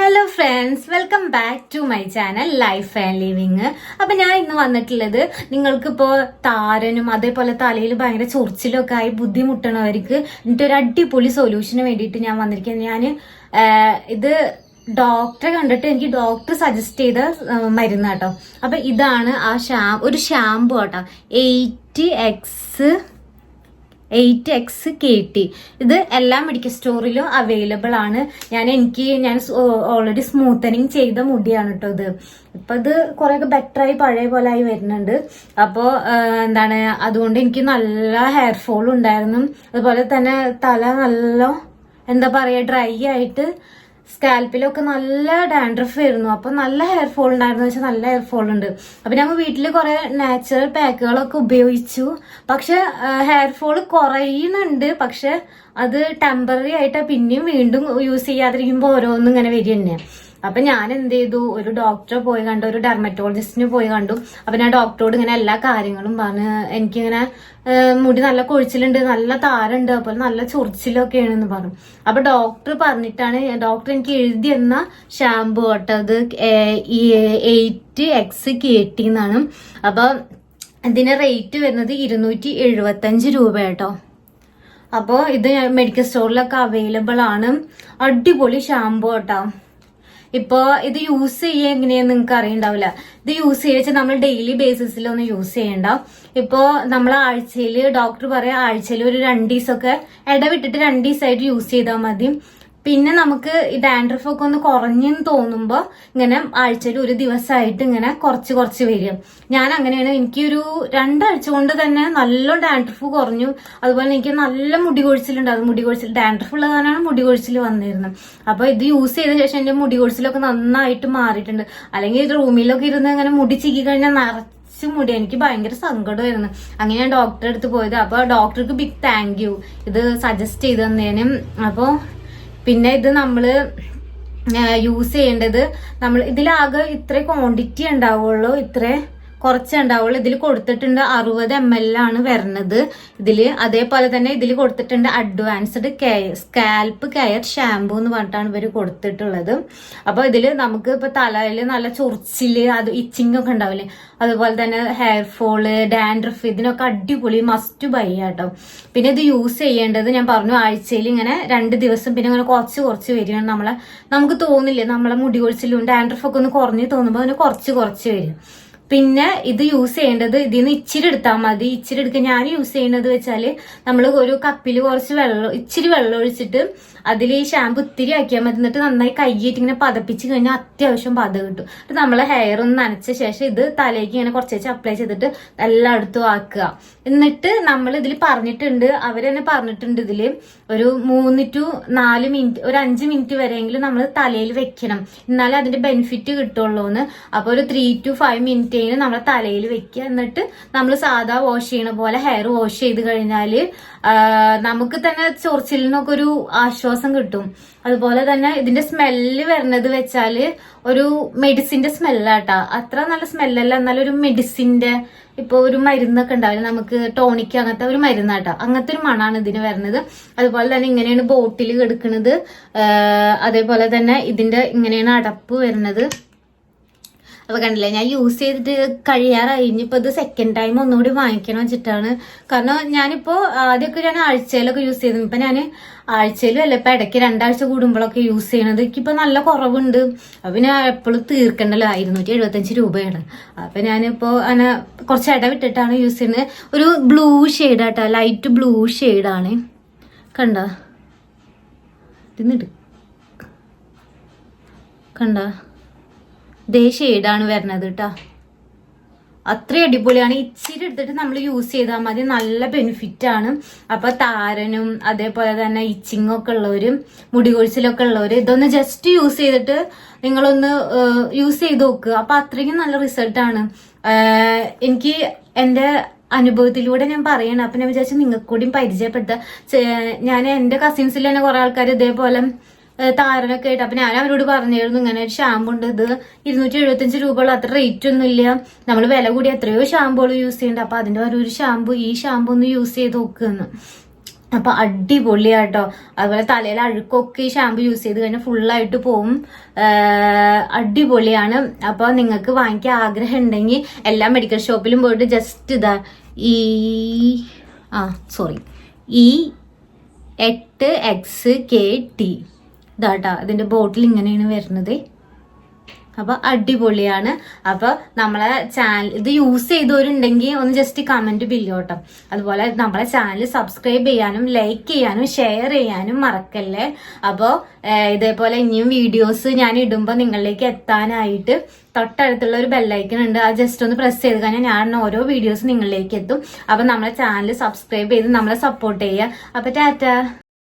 Hello friends, welcome back to my channel life and living. അപ്പൊ ഞാൻ ഇന്ന് വന്നിട്ടുള്ളത് നിങ്ങൾക്കിപ്പോ താരനും അതേപോലെ തലയിൽ ഭയങ്കര ചൊറിച്ചിലൊക്കെ ആയി ബുദ്ധിമുട്ടണവർക്ക് എന്നിട്ട് ഒരു അടിപൊളി സൊല്യൂഷന് വേണ്ടിയിട്ട് ഞാൻ വന്നിരിക്കുന്നത്. ഞാൻ ഇത് ഡോക്ടറെ കണ്ടിട്ട് എനിക്ക് ഡോക്ടർ സജസ്റ്റ് ചെയ്ത മരുന്നാട്ടോ. അപ്പൊ ഇതാണ് ആ ഒരു ഷാമ്പു ആട്ടോ, 8X KT. ഇത് എല്ലാ മെഡിക്കൽ സ്റ്റോറിലും അവൈലബിൾ ആണ്. ഞാൻ ഓൾറെഡി സ്മൂത്തനിങ് ചെയ്ത മുടിയാണ് കേട്ടോ ഇത്. ഇപ്പൊ ഇത് കുറെയൊക്കെ ബെറ്ററായി പഴയ പോലെ ആയി വരുന്നുണ്ട്. അപ്പോ അതുകൊണ്ട് എനിക്ക് നല്ല ഹെയർ ഫോൾ ഉണ്ടായിരുന്നു. അതുപോലെ തന്നെ തല നല്ല ഡ്രൈ ആയിട്ട് സ്കാൽപ്പിലൊക്കെ നല്ല ഡാൻഡ്രഫ് ആയിരുന്നു. അപ്പൊ നല്ല ഹെയർ ഫോൾ ഉണ്ടായിരുന്നു വെച്ചാൽ നല്ല ഹെയർ ഫോൾ ഉണ്ട്. അപ്പൊ ഞങ്ങൾ വീട്ടില് കുറെ നാച്ചുറൽ പാക്കുകളൊക്കെ ഉപയോഗിച്ചു. പക്ഷെ ഹെയർ ഫോൾ കുറയുന്നുണ്ട്. പക്ഷെ അത് ടെമ്പററി ആയിട്ട് പിന്നെയും വീണ്ടും യൂസ് ചെയ്യാതിരിക്കുമ്പോൾ ഓരോന്നും ഇങ്ങനെ വരിക തന്നെ. അപ്പൊ ഞാൻ എന്ത് ചെയ്തു, ഒരു ഡോക്ടറെ പോയി കണ്ടു, ഒരു ഡെർമറ്റോളജിസ്റ്റിനെ പോയി കണ്ടു. അപ്പൊ ഞാൻ ഡോക്ടറോട് ഇങ്ങനെ എല്ലാ കാര്യങ്ങളും പറഞ്ഞ് എനിക്കിങ്ങനെ മുടി നല്ല കൊഴിച്ചിലുണ്ട്, നല്ല താരമുണ്ട്, അതുപോലെ നല്ല ചൊറിച്ചിലൊക്കെയാണെന്ന് പറഞ്ഞു. അപ്പൊ ഡോക്ടർ എനിക്ക് എഴുതി തന്ന ഷാമ്പു കേട്ടത് 8X KT എന്നാണ്. അപ്പൊ ഇതിന്റെ റേറ്റ് വരുന്നത് 275 രൂപ കേട്ടോ. അപ്പൊ ഇത് മെഡിക്കൽ സ്റ്റോറിലൊക്കെ അവൈലബിൾ ആണ്. അടിപൊളി ഷാമ്പു കേട്ടോ. ഇപ്പൊ ഇത് യൂസ് ചെയ്യുക എങ്ങനെയാന്ന് നിങ്ങൾക്ക് അറിയണ്ടാവില്ല. ഇത് യൂസ് ചെയ്യുക നമ്മൾ ഡെയിലി ബേസിസിലൊന്നും യൂസ് ചെയ്യണ്ട. ഇപ്പോ നമ്മൾ ആഴ്ചയിൽ ഡോക്ടർ പറയാം ആഴ്ചയിൽ ഒരു 2 ദിവസമൊക്കെ ഇടവിട്ടിട്ട് 2 ദിവസമായിട്ട് യൂസ് ചെയ്താൽ മതി. പിന്നെ നമുക്ക് ഈ ഡാൻഡ്രഫ് ഒക്കെ ഒന്ന് കുറഞ്ഞെന്ന് തോന്നുമ്പോ ഇങ്ങനെ ആഴ്ചയിൽ ഒരു ദിവസമായിട്ട് ഇങ്ങനെ കുറച്ച് വരും. ഞാൻ അങ്ങനെയാണ്. എനിക്കൊരു 2 ആഴ്ച കൊണ്ട് തന്നെ നല്ല ഡാൻഡ്രഫ് കുറഞ്ഞു. അതുപോലെ എനിക്ക് നല്ല മുടി കൊഴിച്ചിലുണ്ടായിരുന്നു. ഡാൻഡ്രഫ് ഉള്ളതാണ് മുടി കൊഴിച്ചിൽ വന്നിരുന്നത്. അപ്പൊ ഇത് യൂസ് ചെയ്ത ശേഷം എന്റെ മുടി കൊഴിച്ചിലൊക്കെ നന്നായിട്ട് മാറിയിട്ടുണ്ട്. അല്ലെങ്കിൽ ഇത് റൂമിലൊക്കെ ഇരുന്ന് ഇങ്ങനെ മുടി ചിക്കി കഴിഞ്ഞാൽ മുടി എനിക്ക് ഭയങ്കര സങ്കടമായിരുന്നു. അങ്ങനെ ഞാൻ ഡോക്ടറെ അടുത്ത് പോയത്. അപ്പൊ ഡോക്ടർക്ക് ബിഗ് താങ്ക് യു ഇത് സജസ്റ്റ് ചെയ്ത് തന്നേനും. അപ്പൊ പിന്നെ ഇത് നമ്മള് യൂസ് ചെയ്യേണ്ടത്, നമ്മൾ ഇതിലാകെ ഇത്ര ക്വാണ്ടിറ്റി ഉണ്ടാവുള്ളൂ, കുറച്ചേ ഉണ്ടാവുള്ളൂ. ഇതിൽ കൊടുത്തിട്ടുണ്ട് 60 ml ആണ് വരുന്നത് ഇതില്. അതേപോലെ തന്നെ ഇതിൽ കൊടുത്തിട്ടുണ്ട് അഡ്വാൻസ്ഡ് സ്കാൽപ്പ് കെയർ ഷാമ്പു എന്ന് പറഞ്ഞിട്ടാണ് ഇവര് കൊടുത്തിട്ടുള്ളത്. അപ്പൊ ഇതില് നമുക്ക് ഇപ്പൊ തലയില് നല്ല ചൊറിച്ചില്, അത് ഇച്ചിങ് ഒക്കെ ഉണ്ടാവില്ലേ, അതുപോലെ തന്നെ ഹെയർ ഫോള്, ഡാൻഡ്രഫ്, ഇതിനൊക്കെ അടിപൊളി മസ്റ്റ് ബൈ ആട്ടോ. പിന്നെ ഇത് യൂസ് ചെയ്യേണ്ടത് ഞാൻ പറഞ്ഞു ആഴ്ചയിൽ ഇങ്ങനെ 2 ദിവസം, പിന്നെ ഇങ്ങനെ കുറച്ച് വരികയാണ്. നമുക്ക് തോന്നില്ലേ നമ്മളെ മുടി കൊഴിച്ചിലും ഡാൻഡ്രഫ് ഒക്കെ ഒന്ന് കുറഞ്ഞ് തോന്നുമ്പോൾ അതിന് കുറച്ച് വരും. പിന്നെ ഇത് യൂസ് ചെയ്യേണ്ടത് ഇതിൽ നിന്ന് ഇച്ചിരി എടുത്താൽ മതി. ഇച്ചിരി എടുക്കുക. ഞാൻ യൂസ് ചെയ്യുന്നത് വെച്ചാല് നമ്മൾ ഒരു കപ്പിൽ ഇച്ചിരി വെള്ളം ഒഴിച്ചിട്ട് അതിൽ ഈ ഷാമ്പു ഇത്തിരി ആക്കിയാൽ മതി. എന്നിട്ട് നന്നായി കൈയിട്ട് ഇങ്ങനെ പതപ്പിച്ച് കഴിഞ്ഞാൽ അത്യാവശ്യം പത കിട്ടും. എന്നിട്ട് നമ്മളെ ഹെയർ ഒന്ന് നനച്ച ശേഷം ഇത് തലയ്ക്ക് ഇങ്ങനെ കുറച്ച് അപ്ലൈ ചെയ്തിട്ട് എല്ലായിടത്തും ആക്കുക. എന്നിട്ട് നമ്മൾ ഇതിൽ അവരെന്നെ പറഞ്ഞിട്ടുണ്ട് ഇതില് ഒരു 3 to 4 മിനിറ്റ്, ഒരു 5 മിനിറ്റ് വരെയെങ്കിലും നമ്മൾ തലയിൽ വെക്കണം, എന്നാലേ അതിന്റെ ബെനിഫിറ്റ് കിട്ടുള്ളൂ എന്ന്. അപ്പൊ ഒരു 3 to 5 മിനിറ്റ് നമ്മളെ തലയിൽ വെക്കുക. എന്നിട്ട് നമ്മൾ സാധാ വാഷ് ചെയ്യണ പോലെ ഹെയർ വാഷ് ചെയ്ത് കഴിഞ്ഞാല് നമുക്ക് തന്നെ ചൊറിച്ചിലിനൊക്കെ ഒരു ആശ്വാസം കിട്ടും. അതുപോലെ തന്നെ ഇതിന്റെ സ്മെല്ല് വരുന്നത് വെച്ചാല് ഒരു മെഡിസിന്റെ സ്മെല്ലാട്ടാ. അത്ര നല്ല സ്മെല്ലല്ല, എന്നാലും ഒരു മെഡിസിന്റെ, ഇപ്പൊ ഒരു മരുന്നൊക്കെ ഉണ്ടാവില്ല നമുക്ക്, ടോണിക്, അങ്ങനത്തെ ഒരു മരുന്നാട്ടാ. അങ്ങനത്തെ ഒരു മണാണ് ഇതിന് വരുന്നത്. അതുപോലെ തന്നെ ഇങ്ങനെയാണ് ബോട്ടിൽ കിടക്കുന്നത്. അതേപോലെ തന്നെ ഇതിന്റെ ഇങ്ങനെയാണ് അടപ്പ് വരുന്നത്. അപ്പൊ കണ്ടില്ലേ, ഞാൻ യൂസ് ചെയ്തിട്ട് കഴിയാറായി. ഇനിയിപ്പോ ഇത് സെക്കൻഡ് ടൈം ഒന്നുകൂടി വാങ്ങിക്കണം വെച്ചിട്ടാണ്. കാരണം ഞാനിപ്പോ ആദ്യമൊക്കെ ഞാൻ ആഴ്ചയിലൊക്കെ യൂസ് ചെയ്തു. ഇപ്പൊ ഞാൻ ആഴ്ചയിലും അല്ല, ഇപ്പൊ ഇടയ്ക്ക് 2 ആഴ്ച കൂടുമ്പോഴൊക്കെ യൂസ് ചെയ്യണത്. എനിക്കിപ്പോ നല്ല കുറവുണ്ട്. അപ്പൊ ഞാൻ എപ്പോഴും തീർക്കണ്ടല്ലോ, 275 രൂപയാണ്. അപ്പൊ ഞാനിപ്പോ അങ്ങനെ കുറച്ച് ഇടവിട്ടിട്ടാണ് യൂസ് ചെയ്യുന്നത്. ഒരു ബ്ലൂ ഷെയ്ഡാട്ടാ, ലൈറ്റ് ബ്ലൂ ഷെയ്ഡാണ്. കണ്ട ദേ ഷെയ്ഡാണ് വരുന്നത് കേട്ടോ. അത്രയും അടിപൊളിയാണ്. ഇച്ചിരി എടുത്തിട്ട് നമ്മൾ യൂസ് ചെയ്താൽ മതി, നല്ല ബെനിഫിറ്റ് ആണ്. അപ്പൊ താരനും അതേപോലെ തന്നെ ഇച്ചിങ് ഒക്കെ ഉള്ളവരും മുടി കൊഴിച്ചിലൊക്കെ ഉള്ളവര് ഇതൊന്ന് ജസ്റ്റ് യൂസ് ചെയ്തിട്ട് നിങ്ങളൊന്ന് യൂസ് ചെയ്ത് നോക്കുക. അപ്പൊ അത്രയ്ക്കും നല്ല റിസൾട്ടാണ്. എനിക്ക് എന്റെ അനുഭവത്തിലൂടെ ഞാൻ പറയണം. അപ്പൊ ഞാൻ വിചാരിച്ചു നിങ്ങൾക്ക് കൂടി പരിചയപ്പെടുത്താം. ഞാൻ എന്റെ കസിൻസിൽ തന്നെ കുറെ ആൾക്കാർ ഇതേപോലെ താരനൊക്കെ ആയിട്ട്. അപ്പൊ ഞാൻ അവരോട് പറഞ്ഞിരുന്നു ഇങ്ങനെ ഒരു ഷാമ്പു ഉണ്ട്, ഇത് 275 രൂപയുള്ള അത്ര റേറ്റ് ഒന്നും ഇല്ല, നമ്മൾ വില കൂടി എത്രയോ ഷാമ്പുകൾ യൂസ് ചെയ്യുന്നുണ്ട്. അപ്പൊ അതിന്റെ ഒരു ഷാമ്പു, ഈ ഷാമ്പു ഒന്ന് യൂസ് ചെയ്ത് നോക്കുമെന്ന്. അപ്പൊ അടിപൊളിയാട്ടോ. അതുപോലെ തലയിൽ അഴുക്കൊക്കെ ഈ ഷാമ്പു യൂസ് ചെയ്ത് കഴിഞ്ഞാൽ ഫുള്ളായിട്ട് പോവും. അടിപൊളിയാണ്. അപ്പൊ നിങ്ങൾക്ക് വാങ്ങിക്കാൻ ആഗ്രഹം ഉണ്ടെങ്കിൽ എല്ലാ മെഡിക്കൽ ഷോപ്പിലും പോയിട്ട് ജസ്റ്റ് ഇതാ E8XKT ഇതാട്ടാ ഇതിന്റെ ബോട്ടിൽ ഇങ്ങനെയാണ് വരുന്നത്. അപ്പൊ അടിപൊളിയാണ്. അപ്പൊ നമ്മളെ ചാനൽ ഇത് യൂസ് ചെയ്തവരുണ്ടെങ്കിൽ ഒന്ന് ജസ്റ്റ് കമന്റ് ബില്ലോട്ടോ. അതുപോലെ നമ്മളെ ചാനൽ സബ്സ്ക്രൈബ് ചെയ്യാനും ലൈക്ക് ചെയ്യാനും ഷെയർ ചെയ്യാനും മറക്കല്ലേ. അപ്പോൾ ഇതേപോലെ ഇനിയും വീഡിയോസ് ഞാൻ ഇടുമ്പോൾ നിങ്ങളിലേക്ക് എത്താനായിട്ട് തൊട്ടടുത്തുള്ള ഒരു ബെല്ലൈക്കൺ ഉണ്ട്. അത് ജസ്റ്റ് ഒന്ന് പ്രസ് ചെയ്ത് കഴിഞ്ഞാൽ ഞാൻ ഓരോ വീഡിയോസ് നിങ്ങളിലേക്ക് എത്തും. അപ്പൊ നമ്മളെ ചാനൽ സബ്സ്ക്രൈബ് ചെയ്ത് നമ്മളെ സപ്പോർട്ട് ചെയ്യുക. അപ്പൊ ടാറ്റ.